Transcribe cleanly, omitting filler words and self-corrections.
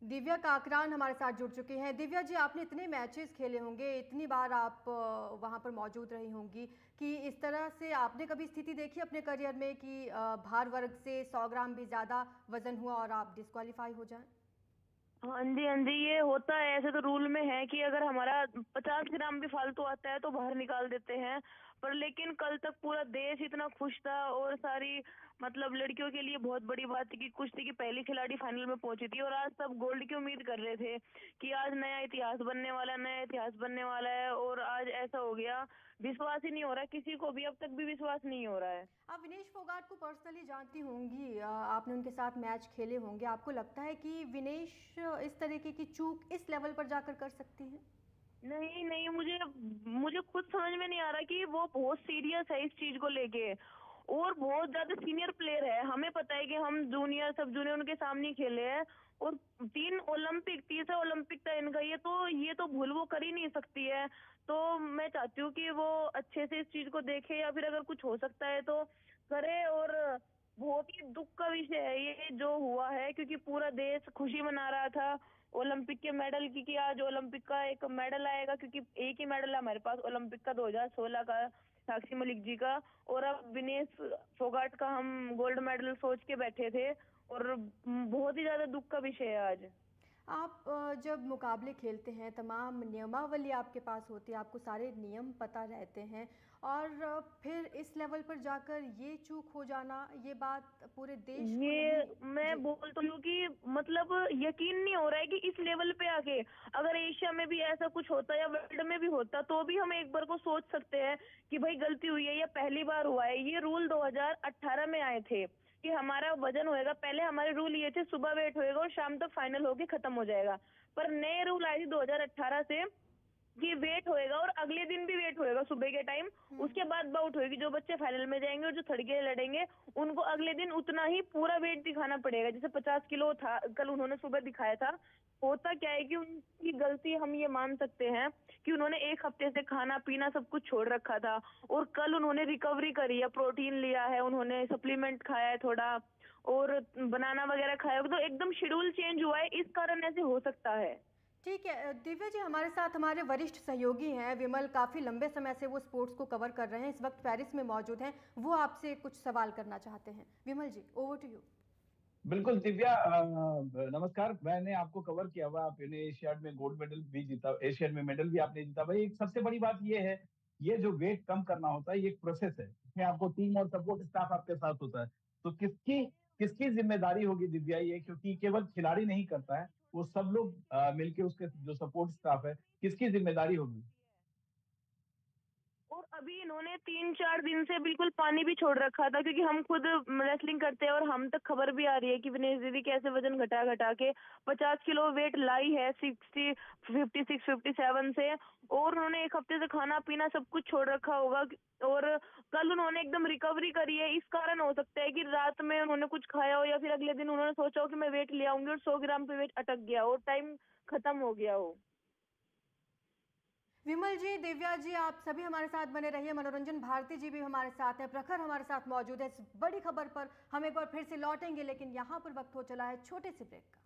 दिव्या काकरान हमारे साथ जुड़ चुके हैं। दिव्या जी, आपने इतने मैचेस खेले होंगे, इतनी बार आप वहां पर मौजूद रही होंगी कि इस तरह से आपने कभी स्थिति देखी अपने करियर में कि भार वर्ग से 100 ग्राम भी ज़्यादा वजन हुआ और आप डिस्क्वालीफाई हो जाएं? हाँ जी, हाँ जी, ये होता है। ऐसे तो रूल में है कि अगर हमारा 50 ग्राम भी फालतू आता है तो बाहर निकाल देते हैं। पर लेकिन कल तक पूरा देश इतना खुश था और सारी मतलब लड़कियों के लिए बहुत बड़ी बात थी कि कुश्ती की पहली खिलाड़ी फाइनल में पहुंची थी और आज सब गोल्ड की उम्मीद कर रहे थे कि आज नया इतिहास बनने वाला है, नया इतिहास बनने वाला है। और आज ऐसा हो गया, विश्वास ही नहीं हो रहा, किसी को भी अब तक भी विश्वास नहीं हो रहा है। आप विनेश फोगाट को पर्सनली जानती होंगी, आपने उनके साथ मैच खेले होंगे। आपको लगता है कि विनेश इस तरीके की चूक इस लेवल पर जाकर कर सकती हैं? नहीं नहीं, मुझे मुझे खुद समझ में नहीं आ रहा कि वो बहुत सीरियस है इस चीज को लेके और बहुत ज्यादा सीनियर प्लेयर है। हमें पता है कि हम जूनियर सब जूनियर उनके सामने ही खेले हैं और 3 ओलंपिक, तीसरा ओलंपिक था इनका। ये तो भूल वो कर ही नहीं सकती है। तो मैं चाहती हूँ कि वो अच्छे से इस चीज को देखे या फिर अगर कुछ हो सकता है तो करे। और बहुत ही दुख का विषय है ये जो हुआ है, क्योंकि पूरा देश खुशी मना रहा था ओलंपिक के मेडल की कि आज ओलंपिक का एक मेडल आएगा, क्योंकि एक ही मेडल है हमारे पास ओलंपिक का 2016 का, साक्षी मलिक जी का। और अब विनेश फोगाट का हम गोल्ड मेडल सोच के बैठे थे और बहुत ही ज्यादा दुख का विषय है आज। आप जब मुकाबले खेलते हैं, तमाम नियमावली आपके पास होती है, आपको सारे नियम पता रहते हैं और फिर इस लेवल पर जाकर ये चूक हो जाना, ये बात पूरे देश को ये नहीं। मैं जी। बोल तो लूं कि मतलब यकीन नहीं हो रहा है कि इस लेवल पे आके अगर एशिया में भी ऐसा कुछ होता या वर्ल्ड में भी होता तो भी हम एक बार को सोच सकते हैं कि भाई गलती हुई है या पहली बार हुआ है। ये रूल 2018 में आए थे कि हमारा वजन होएगा। पहले हमारे रूल ये थे सुबह वेट होएगा और शाम तक फाइनल होके खत्म हो जाएगा। पर नए रूल आए थे 2018 से कि वेट होएगा और अगले दिन भी वेट होएगा सुबह के टाइम। उसके बाद बाउट होएगी, जो बच्चे फाइनल में जाएंगे और जो थर्ड के लड़ेंगे उनको अगले दिन उतना ही पूरा वेट दिखाना पड़ेगा। जैसे 50 किलो था कल उन्होंने सुबह दिखाया था। होता क्या है कि उनकी गलती हम ये मान सकते हैं कि उन्होंने एक हफ्ते से खाना पीना सब कुछ छोड़ रखा था और कल उन्होंने रिकवरी करी है, प्रोटीन लिया है, उन्होंने सप्लीमेंट खाया है थोड़ा और बनाना वगैरह खाया, तो एकदम शेड्यूल चेंज हुआ है, इस कारण ऐसे हो सकता है। ठीक है दिव्या जी, हमारे साथ हमारे वरिष्ठ सहयोगी हैं विमल, काफ़ी लंबे समय से वो स्पोर्ट्स को कवर कर रहे हैं, इस वक्त पेरिस में मौजूद हैं। वो आपसे कुछ सवाल करना चाहते हैं। विमल जी, ओवर टू यू। बिल्कुल दिव्या, नमस्कार। मैंने आपको कवर किया हुआ, आपने एशियाड में गोल्ड मेडल भी जीता, एशियड में मेडल भी आपने जीता। भाई, एक सबसे बड़ी बात ये है, ये जो वेट कम करना होता है ये एक प्रोसेस है, इसमें आपको टीम और सपोर्ट स्टाफ आपके साथ होता है। तो किसकी किसकी जिम्मेदारी होगी दिव्या ये, क्योंकि केवल खिलाड़ी नहीं करता है, वो सब लोग मिलके उसके जो सपोर्ट स्टाफ है, किसकी जिम्मेदारी होगी? और अभी इन्होंने 3-4 दिन से बिल्कुल पानी भी छोड़ रखा था, क्योंकि हम खुद रेसलिंग करते हैं और हम तक खबर भी आ रही है कि विनेश दीदी कैसे वजन घटा घटा के 50 किलो वेट लाई है 56-57 से। और उन्होंने एक हफ्ते से खाना पीना सब कुछ छोड़ रखा होगा और कल उन्होंने एकदम रिकवरी करी है। इस कारण हो सकता है कि रात में उन्होंने कुछ खाया हो या फिर अगले दिन उन्होंने सोचा हो कि मैं वेट ले आऊंगी और 100 ग्राम पे वेट अटक गया और टाइम खत्म हो गया हो। विमल जी, दिव्या जी, आप सभी हमारे साथ बने रहिए। मनोरंजन भारती जी भी हमारे साथ हैं, प्रखर हमारे साथ मौजूद है। इस बड़ी खबर पर हम एक बार फिर से लौटेंगे, लेकिन यहाँ पर वक्त हो चला है छोटे से ब्रेक का।